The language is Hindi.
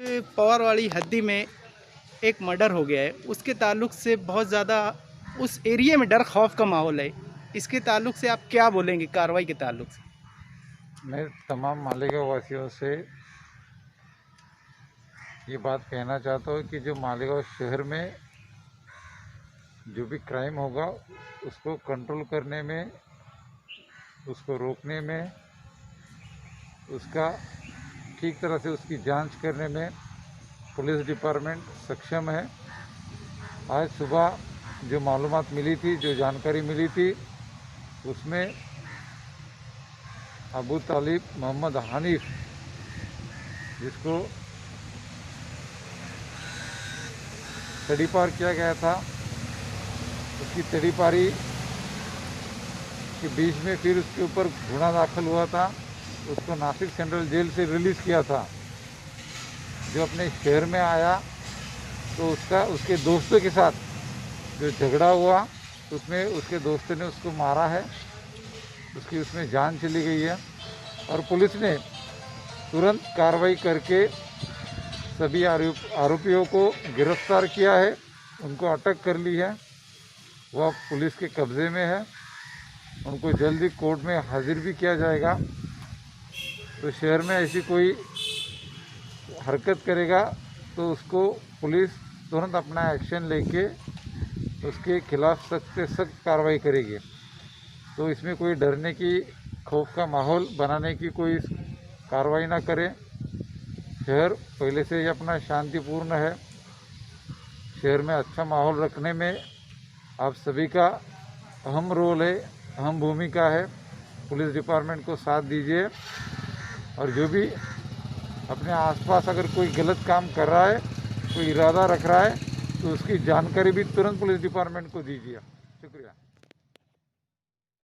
पवार वाली हद्दी में एक मर्डर हो गया है, उसके ताल्लुक से बहुत ज़्यादा उस एरिया में डर खौफ का माहौल है। इसके ताल्लुक से आप क्या बोलेंगे कार्रवाई के ताल्लुक से? मैं तमाम मालेगांव वासियों से ये बात कहना चाहता हूँ कि जो मालेगांव शहर में जो भी क्राइम होगा उसको कंट्रोल करने में, उसको रोकने में, उसका ठीक तरह से उसकी जांच करने में पुलिस डिपार्टमेंट सक्षम है। आज सुबह जो मालूमात मिली थी, जो जानकारी मिली थी, उसमें अबू तालिब मोहम्मद हनीफ, जिसको तड़ीपार किया गया था, उसकी तड़ीपारी के बीच में फिर उसके ऊपर गुना दाखिल हुआ था। उसको नासिक सेंट्रल जेल से रिलीज़ किया था। जो अपने शहर में आया तो उसके दोस्तों के साथ जो झगड़ा हुआ, उसमें उसके दोस्तों ने उसको मारा है, उसकी उसमें जान चली गई है और पुलिस ने तुरंत कार्रवाई करके सभी आरोपियों को गिरफ्तार किया है, उनको अटक कर ली है। वह पुलिस के कब्ज़े में है, उनको जल्दी कोर्ट में हाजिर भी किया जाएगा। तो शहर में ऐसी कोई हरकत करेगा तो उसको पुलिस तुरंत अपना एक्शन लेके उसके खिलाफ सख्त से सख्त कार्रवाई करेगी। तो इसमें कोई डरने की, खौफ का माहौल बनाने की कोई कार्रवाई ना करे। शहर पहले से ही अपना शांतिपूर्ण है। शहर में अच्छा माहौल रखने में आप सभी का अहम रोल है, अहम भूमिका है। पुलिस डिपार्टमेंट को साथ दीजिए और जो भी अपने आसपास अगर कोई गलत काम कर रहा है, कोई इरादा रख रहा है, तो उसकी जानकारी भी तुरंत पुलिस डिपार्टमेंट को दीजिए। शुक्रिया।